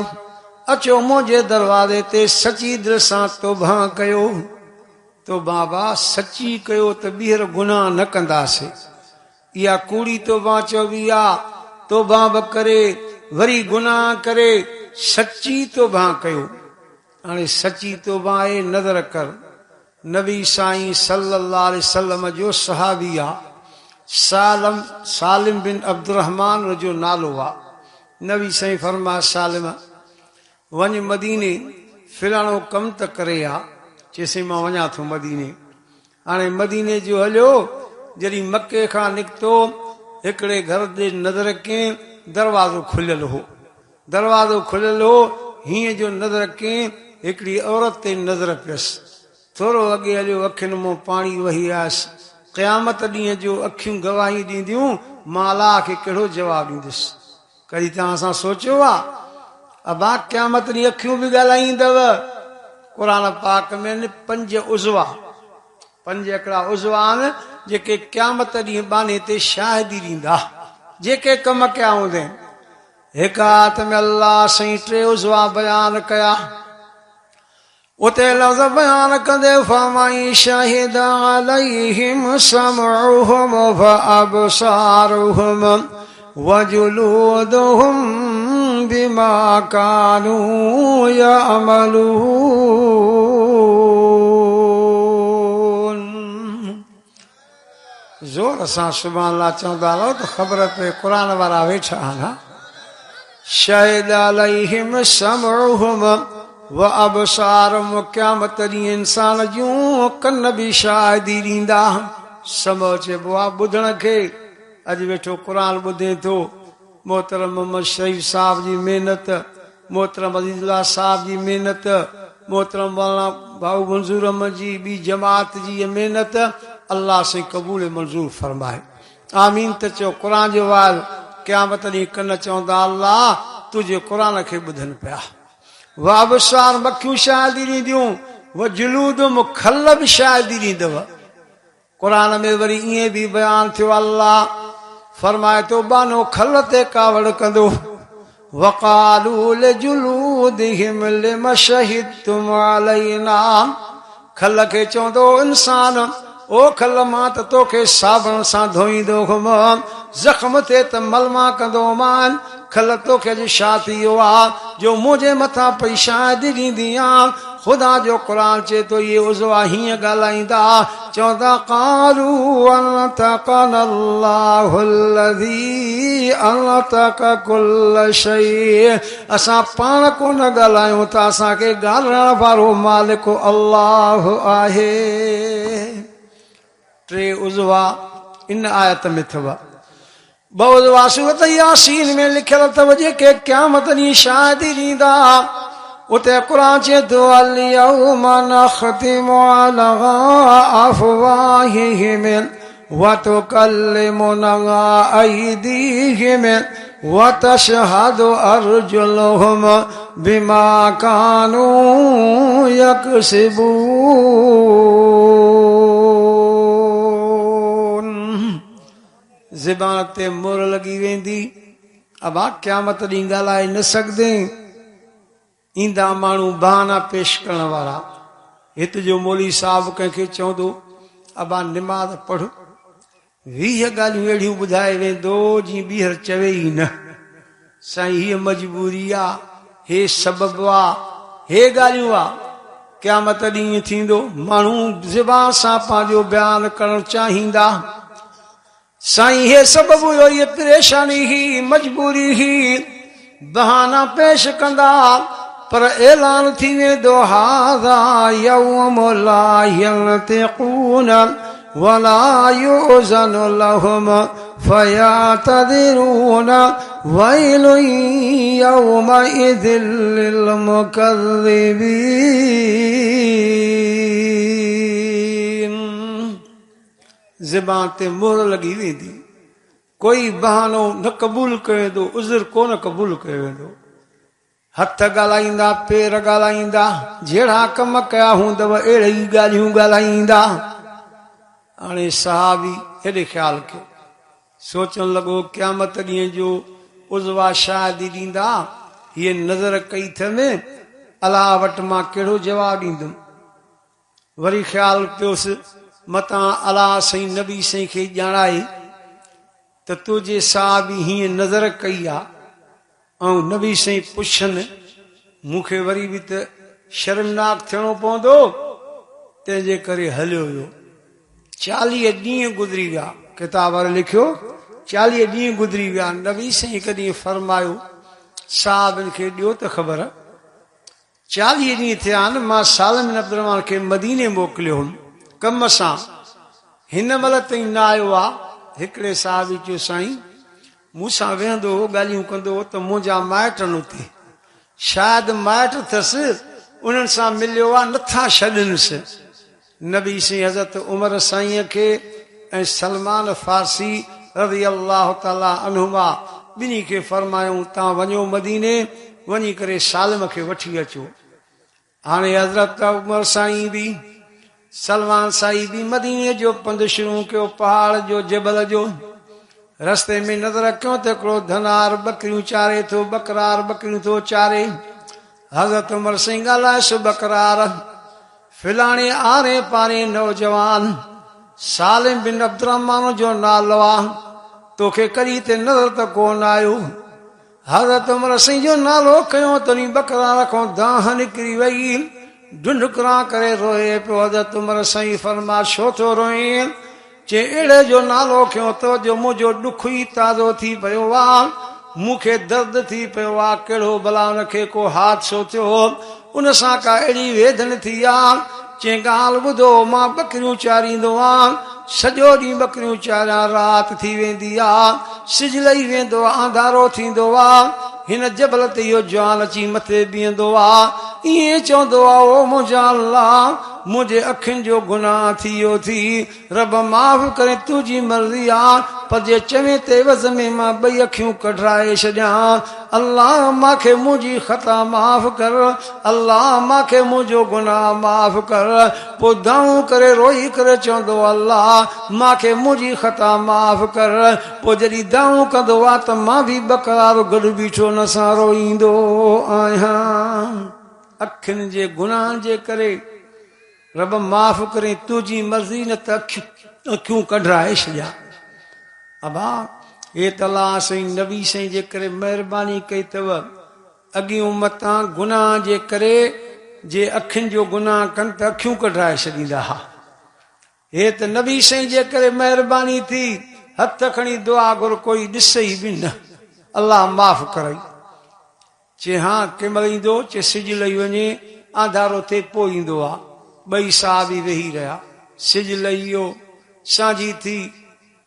अचो मुंहिंजे दरवाज़े ते सची दिलि सां तौबा कयो। तो बाबा सची कयो त ॿीहर गुनाह न कंदासीं। इहा कूड़ी तौबा चइबी आहे। तौबा बि करे वरी गुनाह करे, सची तौबा कयो। हाणे सची तौबा आहे, नज़र कर नबी साईं सल्लल्लाहु अलैहि वसल्लम जो सहाबी आहे, सालिम बिन अब्दुर्रहमान जो नालो आहे। नबी साईं फरमा, सालिम वञ मदीने, फिलाणो कमु त करे आ। चइसि मां वञा थो मदीने। हाणे मदीने जो हलियो, जॾहिं मके खां निकितो, हिकिड़े घर जे नज़र कयईं, दरवाज़ो खुलियल हो। दरवाज़ो खुलियल हो, हीअं जो नज़र कयईं, हिकिड़ी औरत ते नज़र पियसि। थोरो अॻे हलियो, अखियुनि मां पाणी वही आयसि। क़यामत ॾींहं जो अखियूं गवाही ॾींदियूं, मां अलाह खे कहिड़ो जवाबु ॾींदुसि? कॾहिं तव्हां सां सोचियो आहे? अबा क़यामत ॾींहुं अखियूं बि ॻाल्हाईंदव। क़ुर पाक में 5 उज़वा, 5 हिकिड़ा उज़वा आहिनि जेके क़यामत ॾींहुं बाने ते शाहिदी ॾींदा, जेके कम कया हूंदा आहिनि। हिकु हाथ में अल्लाह साईं 3 उज़वा बयान कया। उते लफ़्ज़ बयान कंदे फरमाई, शाहिद अलैहिम समउहुम व अबसारुहुम व जुलूदुहुम बिमा कानू यअमलून। ज़ोर सां सुभान अल्लाह चवंदा रहो त ख़बर पए क़ुर वारा वेठा आहिनि। शाहिद अलैहिम समउहुम व अबसारुहुम, क़यामत ॾींहुं इंसान जूं कन बि शाहिदी ॾींदा। समो चइबो आहे ॿुधण खे। अॼु वेठो क़ुर ॿुधे थो। मोहतरम मोहम्मद शरीफ साहब जी महिनत, मोहतरम अज़ीज़ुल्लाह साहब जी महिनत, मोहतरम मौलाना भाऊ मंज़ूर अहमद जी ॿी जमात जी महिनत अल्लाह से क़बूल मंज़ूर फरमाए। आमीन त चओ। क़ुर जो वाल क़यामत ॾींहुं कन चवंदा, अल्लाह तुंहिंजे क़ुर खे ॿुधनि पिया। व अबसार, मखियूं शाहिदी ॾींदियूं। व जुलूदुम, खल बि शाहिदी ॾींदव। क़ुर में वरी ईअं बि बयान थियो, अल्लाह फरमाए थो बानो खल ते कावड़ कंदो। वक़ालू लिजुलूदिहिम लिम शहिदतुम अलैना, खल खे चवंदो इंसान, ओ खल मां त तोखे साबुण सां धोईंदो हुअमि, ज़ख़्म थिए त मलमा कंदो मान। खल तोखे अॼु छा थी वियो आहे जो मुंहिंजे मथां पई शाहिदी ॾींदी आं? ख़ुदा जो क़ुर चए थो इहे उज़वा हीअं ॻाल्हाईंदा, चवंदा क़ालू अनतक़नल्लाहुल्लज़ी अनतक़ कुल्ल शै। असां पाण कोन ॻाल्हायूं त असांखे ॻाल्हाइण वारो मालिक अल्लाह आहे। 3 उज़वा इन आयत में अथव। बहुत वासूरत यासीन में लिखियल अथव जेके क़यामत ॾींहुं शादी ॾींदा उते क़ुरान चए थो अल-यौमा नख़्तिमु अला अफ़वाहिहिम व तुकल्लिमुना अयदीहिम व तशहदु अर्जुलुहुम बिमा कानू यकसिबून। ज़बान ते मोहर लगी वेंदी। अबा क़यामत ॾींहुं ॻाल्हाए न सघंदे। ईंदा माण्हू बहाना पेश करण वारा। हिते जो मौली साहब कंहिंखे चवंदो अबा निमाज़ पढ़ 20 ॻाल्हियूं अहिड़ियूं ॿुधाए वेंदो जीअं ॿीहर चवे ई न। साईं हीअ मजबूरी आहे, हे सबब आहे, हे ॻाल्हियूं आहे। क़यामत ॾींहुं थींदो माण्हू ज़बान सां पंहिंजो बयानु करणु चाहींदा। साईं हे सबब हुयो, ये परेशानी ही मजबूरी ही, बहाना पेश कंदा पर ऐलान थी वेंदो हाज़ा यौम ला यंतिक़ून वला युज़नु लहुम फयअतज़िरून वैलु यौमइज़िल लिल मुकज़्ज़िबीन। ज़बान ते मोहर लगी वेंदी। कोई बहानो न क़बूल कयो वेंदो, उज़र कोन क़बूल कयो वेंदो। हथ ॻाल्हाईंदा, पेर ॻाल्हाईंदा, जहिड़ा कम कया हूंदव अहिड़े ई ॻाल्हियूं ॻाल्हाईंदा। हाणे सहाबी हेॾे ख़्यालु कयो, सोचण लॻो क़यामत ॾींहं जो उज़वा शादी ॾींदा, हीअ नज़र कई अथनि अलाह वटि मां कहिड़ो जवाबु ॾींदुमि। वरी ख़्यालु पियोसि मतां अलाह साईं नबी साईं खे ॼाणाए त तुंहिंजे सहाबी हीअं नज़र कई आहे ऐं नबी साईं पुछनि, मूंखे वरी बि त शर्मनाक थियणो पवंदो। तंहिंजे करे हलियो वियो। 40 ॾींहं गुज़री विया। किताब वारे लिखियो 40 ॾींहं गुज़री विया। नबी साईं हिकु ॾींहुं फरमायो साहबनि खे ॾियो त ख़बर 40 ॾींहं थिया आहिनि, मां सालम बिन अब्दुर्रहमान खे मदीने मोकिलियो हुउमि कम सां, हिन महिल ताईं न आयो आहे। हिकिड़े साहबी चयो साईं मूंसां वेहंदो हो, ॻाल्हियूं कंदो हो त मुंहिंजा माइट नथी, शायदि माइट अथसि उन्हनि सां मिलियो आहे, नथा छॾनिसि। नबी साईं हज़रत उमर साईं खे ऐं सलमान फारसी रज़ी अल्लाह ताला अन्हुमा ॿिन्ही खे फरमायूं तव्हां वञो मदीने, वञी करे सालिम खे वठी अचो। हाणे हज़रत उमर साईं बि सलमान साईं बि मदीने जो पंधु शुरू कयो, पहाड़ जो जबल जो। रस्ते में नज़र कयो त हिकिड़ो धनार बकरियूं चारे थो, बकरार बकरियूं थो चारे। हज़रत उमर साईं ॻाल्हायसि बकरार फिलाणे आरे पारे नौजवान सालिम बिन अब्दुर्रहमान जो नालो आहे, तोखे कॾहिं ते नज़र त कोन आयो। हज़रत उमर साईं जो नालो खयो तनी बकरार खां दाह निकिरी वई, ढुंढकरा करे रोए पियो। हज़रत उमर साईं फरमा छो थो रोए? चे अहिड़े जो नालो खयो तो जो मुंहिंजो ॾुख ई ताज़ो थी पियो आहे, मूंखे दर्द थी पियो आहे। कहिड़ो भला हुनखे को हादसो थियो, उन सां का अहिड़ी वेदन थी आहे। चई ॻाल्हि ॿुधो, मां बकरियूं चारींदो आहियां, सॼो ॾींहुं बकरियूं चारियां, राति थी वेंदी आहे, सिज लही वेंदो आहे, अंधारो थींदो आहे। हिन जबल ते इहो जवान अची मथे बीहंदो आहे, ईअं चवंदो आहे ओ मुंहिंजा अल्लाह मुंहिंजे अखियुनि जो गुनाह थी वियो थी, रब माफ़ करे तुंहिंजी मर्ज़ी आहे, पर जे चवे ते वज़ में मां 2 अखियूं कढाए छॾियां। अल्लाह मूंखे मुंहिंजी ख़ता माफ़ कर, अल्लाह मूंखे मुंहिंजो गुनाह माफ़ कर। पोइ दाऊं करे रोई करे चवंदो अल्लाह मूंखे मुंहिंजी ख़ता माफ़ कर। पोइ जॾहिं दाऊं कंदो आहे त मां बि बकरार गॾु बीठो न सां रोईंदो आहियां। अखियुनि जे गुनाहनि जे करे रब माफ़ करे, तुंहिंजी मर्ज़ी न त अखियूं कढाए छॾिया। अबा हे त अल्लाह साईं नबी साईं जे करे महिरबानी कई अथव। अॻियूं उम्मतां गुनाह जे करे जे अखियुनि जो गुनाह कनि त अखियूं कढाए छॾींदा हा। हे त नबी साईं जे करे महिरबानी थी, हथ खणी दुआ घुर, कोई ॾिसे ई बि न, अल्लाह माफ़ करई। चे हा कंहिं महिल ईंदो, चे सिज लही वञे, अंधारो थिए पोइ ईंदो आहे। 2 साहबी वेही रहिया, सिज लही वियो, सांझी थी,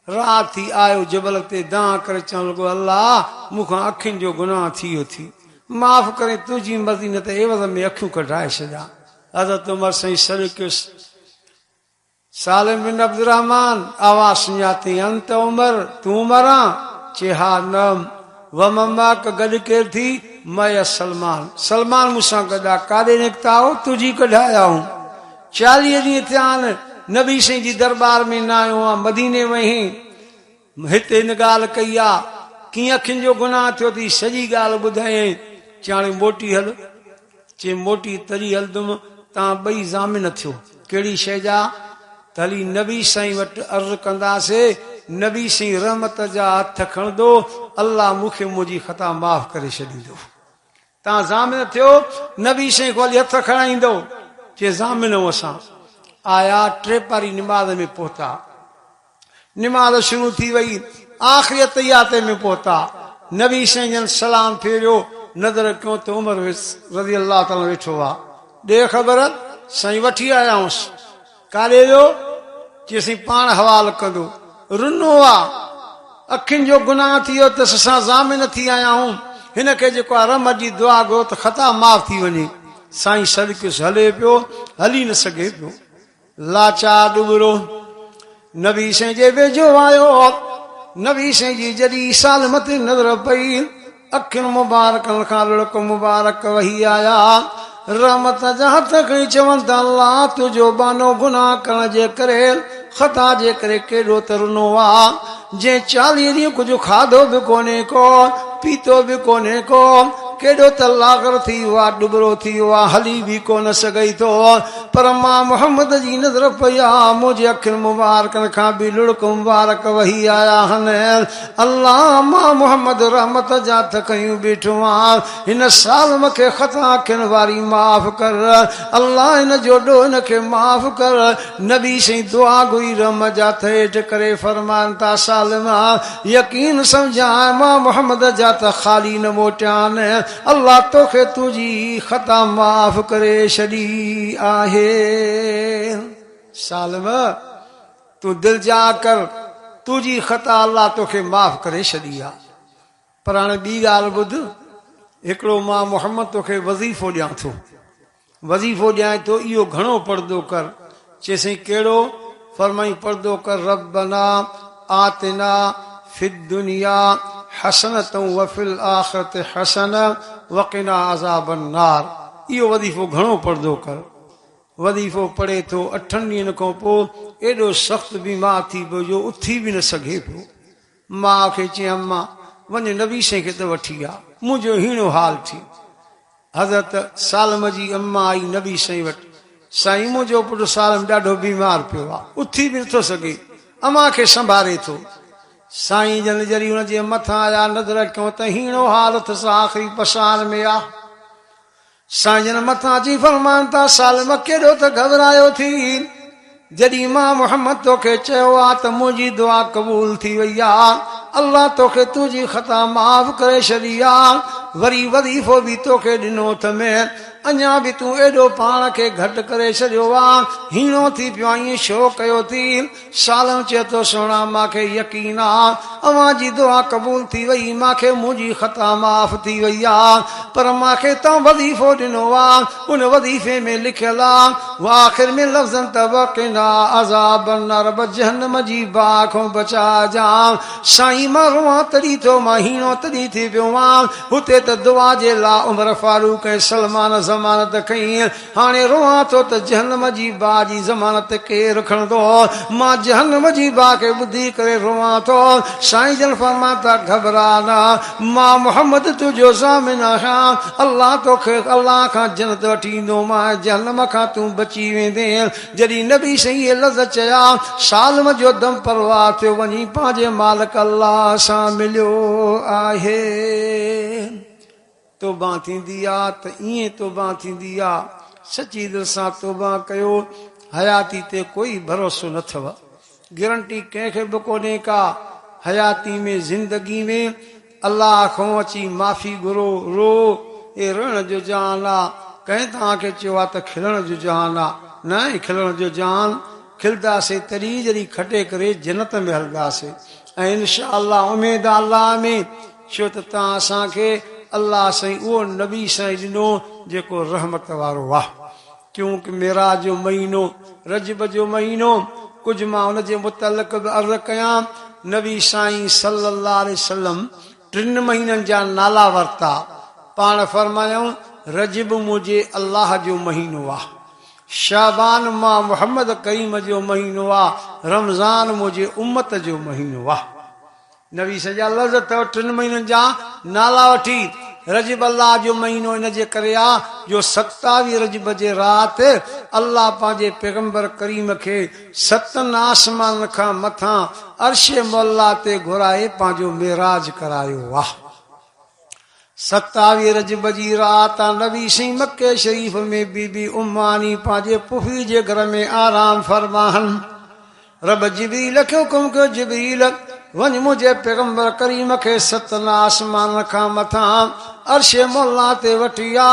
रात थी आयो जबल ते दां करे चवण लॻो अल्लाह मूंखां अखियुनि जो गुनाह थी माफ़ करे तुंहिंजी मर्ज़ी न त एवज़ में अखियूं कढाए छॾियां। हज़रत उमर साईं सर कयुसि सालिम बिन अब्दुर्रहमान आवाज़ सुञाती अंत उमर तूं उमर आं चे हा न व मम्मा गॾु केरु थी मैं सलमान मूंसां गॾु आहे काॾे निकिता हो तुंहिंजी कढाया हूं 40 ॾींहं थिया आहिनि नबी साईं जी दरबार में न आयो आहे मदीने वहीं हिते हिन ॻाल्हि कई आहे कीअं अखियुनि जो गुनाह थियो थी सॼी ॻाल्हि ॿुधायईं चाणे मोटी हल चे मोटी तरी हलंदुमि तव्हां ॿई ज़ामिन थियो कहिड़ी शइ जा त हली नबी साईं वटि अर्ज़ु कंदासीं नबी साईं रहमत जा हथ खणंदो अल्लाह मूंखे मुंहिंजी ख़ता माफ़ करे छॾींदो तव्हां ज़ामिन थियो नबी साईं खोली हथ खणाईंदो चे ज़ामिन असां आया टे पारी निमाज़ में पहुता निमाज़ शुरू थी वई आख़िरी तैयाते में पहुता नबी साईं जन सलाम फेरियो नज़र कयो त उमर रज़ी अल्लाह ताला वेठो आहे ॾे ख़बर साईं वठी आया हुउसि काॾे जो चई साईं पाण हवाल कंदो रुनो आहे अखियुनि जो गुनाह थी वियो त असां ज़ामिन थी आया आहियूं हिन खे जेको आहे रम जी दुआ घुरो त ख़ता माफ़ थी वञे साईं सदकियुसि हले पियो हली न सघे पियो लाचार डुबरो नबी साईं जे वेझो आयो नबी साईं जी जॾहिं साल मथे नज़र पई अखियुनि मुबारकनि खां लुड़क मुबारक वही आया रहमत जा हथ खणी चवनि था अल्लाह तुंहिंजो बानो गुनाह करण जे करे ख़ता जे करे केॾो त रुनो आहे जंहिं 40 ॾींहं कुझु खाधो बि कोन्हे को पीतो बि कोन्हे को केॾो त लागर थी वियो आहे डुबरो थी वियो आहे हली बि कोन सघई थो पर मां मोहम्मद जी नज़र पई आहे मुंहिंजे अखियुनि मुबारकनि खां बि लुड़क मुबारक वही आया आहिनि अल्लाह मां मोहम्मद रहमत जा हथ खयूं बीठो आहियां हिन साल मूंखे ख़ता अखियुनि वारी माफ़ कर अल्लाह हिन जो ॾोह हिन खे माफ़ कर नबी साईं दुआ घुरी रम जा हथ हेठि करे फरमाइनि था साल मां यकीन सम्झाए मां मोहम्मद जा त ख़ाली न मोटिया आहिनि अल्लाह तोखे तुंहिंजी ख़ता माफ़ करे छॾी आहे सालम तूं दिल जा कर तुंहिंजी ख़ता अल्लाह तोखे माफ़ करे छॾी आहे पर हाणे ॿी ॻाल्हि ॿुध हिकिड़ो मां मोहम्मद तोखे वज़ीफ़ो ॾियां थो वज़ीफ़ो ॾियां थो इहो घणो पर्दो कर चइसई कहिड़ो फरमाई पर्दो कर रब्बना आतिना फिद दुनिया हसनतुं व फिल आखिरति हसन वक़िना अज़ाबन नार इहो वज़ीफ़ो घणो पर्दो कर वज़ीफ़ो पढ़े थो 8 ॾींहंनि खां पोइ एॾो सख़्तु बीमार थी पियो जो उथी बि न सघे पियो मां खे चई अम्मा वञ नबी साईं खे त वठी आ मुंहिंजो हीणो हाल थी हज़रत सालम जी अम्मा आई नबी साईं वटि साईं मुंहिंजो पुटु सालम ॾाढो बीमार पियो आहे उथी बि नथो सघे अम्मा खे संभाले थो साईं जन जॾहिं हुनजे मथां आया नज़र कयूं त हीणो हाल अथसि आख़िरी पसार में आहे साईं जन मथां अची फरमाइनि था सालम केॾो त घबरायो थी जॾहिं मां मोहम्मद तोखे चयो आहे त मुंहिंजी दुआ क़बूल थी वई आहे अल्लाह तोखे तुंहिंजी ख़ता माफ़ करे छॾी आहे वरी वज़ीफ़ो बि तोखे ॾिनो अथमें अञा बि तूं एॾो पाण खे घटि करे छॾियो आहे हीणो थी पियो आहे ईअं छो कयो थी सालम चए थो सुहिणा मूंखे यकीन आहे अव्हां जी दुआ क़बूल थी वई मूंखे मुंहिंजी ख़ता माफ़ थी वई आहे पर मूंखे तव्हां वज़ीफ़ो ॾिनो आहे उन वज़ीफ़े में लिखियल आहे आख़िर में लफ़्ज़नि त वक़िना अज़ाबन नार जहन्नम जी बाहि खां बचाइजां साईं मां रोआं तॾहिं थो मां हीणो तॾहिं थी पियो आहियां हुते त दुआ जे लाइ उमर फारूक ऐं सलमान ज़मानत कई हाणे रोआं थो त जहन्नम जी बाहि जी ज़मानत केरु खणंदो मां जहन्नम जी बाहि खे ॿुधी करे रोआं थो साईं जन फरमाइनि था घबरा न मां मोहम्मद तुंहिंजो ज़ामिन आहियां अल्लाह तोखे अल्लाह खां जन्नत वठी ईंदो मां जहन्नम खां तूं बची वेंदे जॾहिं नबी साईं इहे लफ़्ज़ चया सालम जो दम परवाह थियो वञी पंहिंजे मालिक अल्लाह सां मिलियो आहे तौबा थींदी आहे त ईअं तौबा थींदी आहे सची दिलि सां तौबा कयो हयाती ते कोई भरोसो न अथव गारंटी कंहिंखे बि कोन्हे का हयाती में ज़िंदगी में अल्लाह खां अची माफ़ी घुरो रो ए रण जो जहान आहे कंहिं तव्हांखे चयो आहे त खिलण जो जहान आहे न खिलण जो जहान खिलदासीं तॾहिं जॾहिं खटे करे जन्नत में हलंदासीं। ऐं इंशा अल्लाह उमेद अल्लाह में, छो त तव्हां असांखे अल्लाह साईं उहो नबी साईं ॾिनो जेको रहमत वारो आहे। क्योंकि मेराज जो महीनो, रजब जो महीनो, कुझु मां हुनजे मुतलक बि अर्ज़ कयां। नबी साईं सल्लल्लाहु अलैहि वसल्लम 3 महीननि जा नाला वरिता। पाण फरमायूं रजब मुंहिंजे अल्लाह जो महीनो आहे, शाबान मां मोहम्मद करीम जो महीनो आहे, रमज़ान मुंहिंजे उम्मत जो महीनो आहे। नबी सॼा लफ़्ज़ अथव 3 महीननि जा नाला वठी। रजब अल्लाह जो महीनो इन जे करे आहे जो 27 रजब जे राति अल्लाह पंहिंजे पैगंबर करीम खे 7 आसमान खां मथां अर्श मौला ते घुराए पंहिंजो मेराज करायो आहे। 27 रजब जी राति नबी साईं मके शरीफ़ में बीबी उम्मानी पंहिंजे पुफी जे घर में आराम फरमान। रब जिब्रील खे हुकुम कयो, जिब्रील वञ मुंहिंजे पैगंबर करीम खे 7 आसमान खां मथां अर्श मौला ते वठी आ।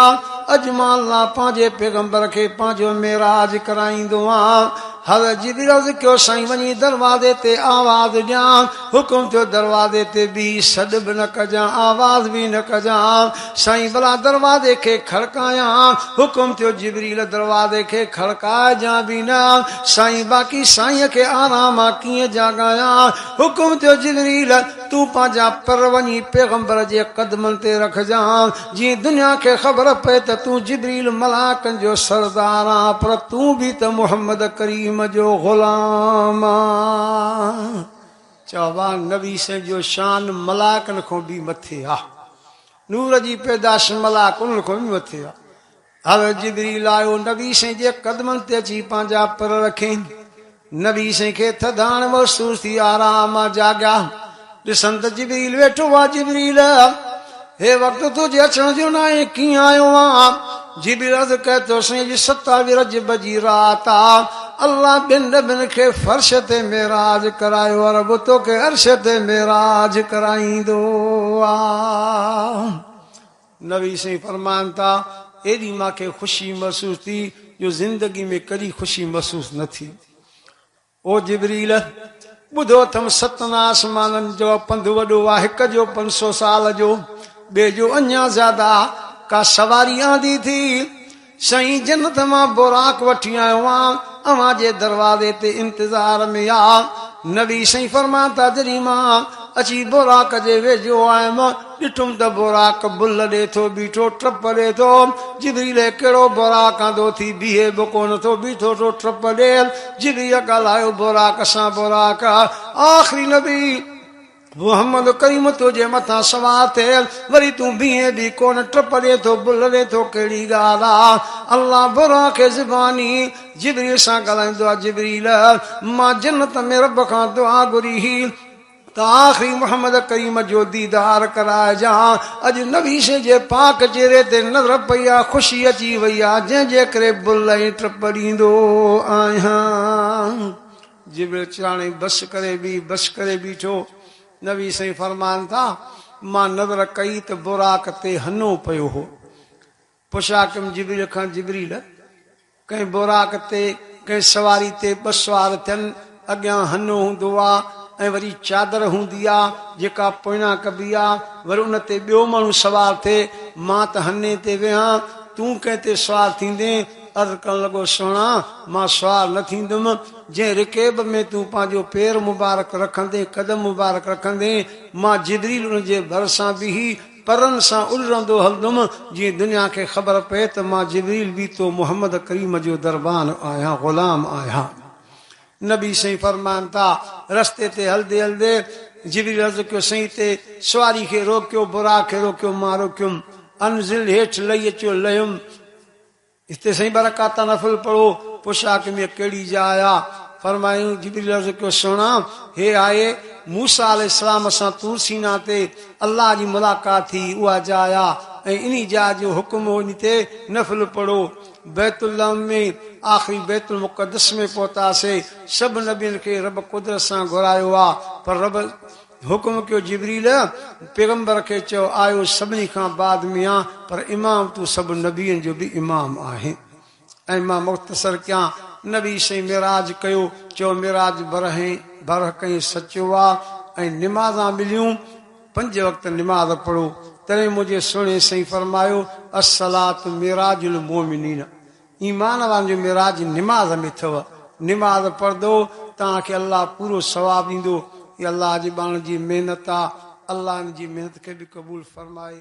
अॼु मां अल्लाह पंहिंजे पैगंबर खे पंहिंजो मेराज कराईंदो आहियां। हर जिब्रील अर्ज़ कयो साईं वञी दरवाज़े ते आवाज़ ॾियां। हुकुम थियो दरवाज़े ते बि सॾ बि न कजां, आवाज़ बि न कजां। साईं भला दरवाज़े खे खड़कायां। हुकुम थियो जिब्रील दरवाज़े खे खड़काइजां बि न। साईं बाक़ी साईं खे आराम आहे कीअं जाॻायां। हुकुम थियो जिब्रील तूं पंहिंजा पर वञी पैगंबर जे कदमनि ते रखजां। जीअं दुनिया खे ख़बर पए त तूं जिब्रील मलाकनि जो सरदार आं, पर तूं बि त मोहम्मद करीम जो ग़ुलाम आं। चवा नबी साईं जो शान मलाकनि खां बि मथे आहे। नूर जी पैदाश मलाक उन्हनि खां बि मथे आहे। हर जिब्रील आयो नबी साईं जे कदमनि ते अची पंहिंजा पर रखे। नबी साईं खे थधाण महसूस थी, आराम जाॻिया। ॾिसनि त जिब्रील वेठो आहे। जिब्रील हे वक़्तु तुंहिंजे अचण जो न आहे, कीअं आयो आहे? जिब्रील अर्ज़ कयो तो साईं जी 27 रजब जी राति आहे। अल्लाह ॿिनि नबियुनि खे फर्श ते मेराज करायो, रब तोखे अर्श ते मेराज कराईंदो आहे। नबी साईं फरमाइनि था एॾी मूंखे ख़ुशी महसूस थी जो ज़िंदगी में कॾहिं ख़ुशी महसूस न थी। ओ जिब्रील ॿुधो अथमि 7 आसमाननि जो पंधु वॾो आहे, हिक जो 500 साल जो, ॿिए जो अञा ज़्यादा। का सवारी आंदी थी साईं जन्नत मां बुराक वठी आयो आहियां, अव्हां जे दरवाज़े ते इंतज़ार में आ। नबी साईं फरमाइनि था जॾहिं मां अची बुराक जे वेझो आयुमि, ॾिठुमि त बुराक बुल ॾे थो बीठो, टप ॾे थो। जिब्रील कहिड़ो बुराक आंदो थी बीहे बि कोन थो, बीठो थो टप ॾे। जिब्रील ॻाल्हायो बुराक सां, बुराक आख़िरी नबी मोहम्मद करीम तुंहिंजे मथां सवार थिए, वरी तूं बीहे बि कोन, टप ॾे थो, बुल ॾे थो, कहिड़ी ॻाल्हि आहे? अल्लाह बुराक खे ज़बानी जिब्रील सां ॻाल्हाईंदो आहे, जिब्रील मां जन्नत में रब खां दुआ घुरी ही त आख़िरी मोहम्मद करीम जो दीदार कराइजां। अॼु नबी साईं जे पाक चेहरे ते नज़र पई आहे, ख़ुशी अची वई आहे, जंहिंजे करे बुल ऐं टप ॾींदो आहियां। जिब्रील चाणे बस करे बीठो। नबी साईं फरमाइनि था मां नज़र कई त बुराक ते हनो पियो हो। पुछा कयमि जिब्रील खां, जिब्रील कंहिं बुराक ते कंहिं सवारी ते 2 सवार थियनि, अॻियां हनो हूंदो आहे ऐं वरी चादर हूंदी आहे जेका पोइयां कबी आहे, वरी उन ते ॿियो माण्हू सवार थिए। मां त हने ते वेहां, तूं कंहिं ते सवार थींदे? अर्ज़ करणु लॻो सुहिणा मां सवार न थींदुमि, जंहिं रिकेब में तूं पंहिंजो पेर मुबारक रखंदे, कदम मुबारक रखंदे, मां जिब्रील उन जे भरिसां बीही परनि सां उलरंदो हलंदुमि, जीअं दुनिया खे ख़बर पए त मां जिब्रील बि तो मोहम्मद करीम जो दरबान आहियां, ग़ुलाम आहियां। नबी साईं फरमाइनि था रस्ते ते हलदे हलदे जिब्रील अर्ज़ कयो साईं ते सवारी खे रोकियो, बुराक खे रोकियो, मां रोकियुमि। अनज़िल हेठि लही अचो, लयुमि। हिते साईं बरकाता नफ़ल पढ़ो। पुछा कि में कहिड़ी जाइ आहे? फरमायूं जिब्रील अर्ज़ कयो सुहिणा हे आहे मूसा अलैहिस्सलाम सां तूर सीना ते अल्लाह जी मुलाक़ात थी, उहा जाइ आहे। ऐं इन जाइ जो हुकुम हो इन ते नफ़ल पढ़ो। बैतुल्लाह में आख़िरी बैतुल मुक़द्दस में पहुतासीं। सभु नबियुनि खे रब कुदरत सां घुरायो आहे, पर रब हुकुम कयो जिब्रील पैगंबर खे चयो आयो सभिनी खां बाद में आहे, पर इमाम तूं सभु नबियुनि जो बि इमाम आहे। ऐं मां मुख़्तसर कयां नबी साईं मिराज कयो चयो मिराज बर कई सचो आहे ऐं निमाज़ां मिलियूं 5 वक़्त निमाज़ पढ़ो तॾहिं मुंहिंजे सुहिणे साईं फरमायो अस्सलात मिराजुल मोमिनीन ईमान वारनि जो मिराज निमाज़ में अथव निमाज़ पढ़ंदो तव्हांखे अल्लाह पूरो सवाबु ॾींदो इहा अल्लाह जे ॿाण जी महिनत आहे अल्लाह इन जी महिनत खे बि क़बूल फरमाए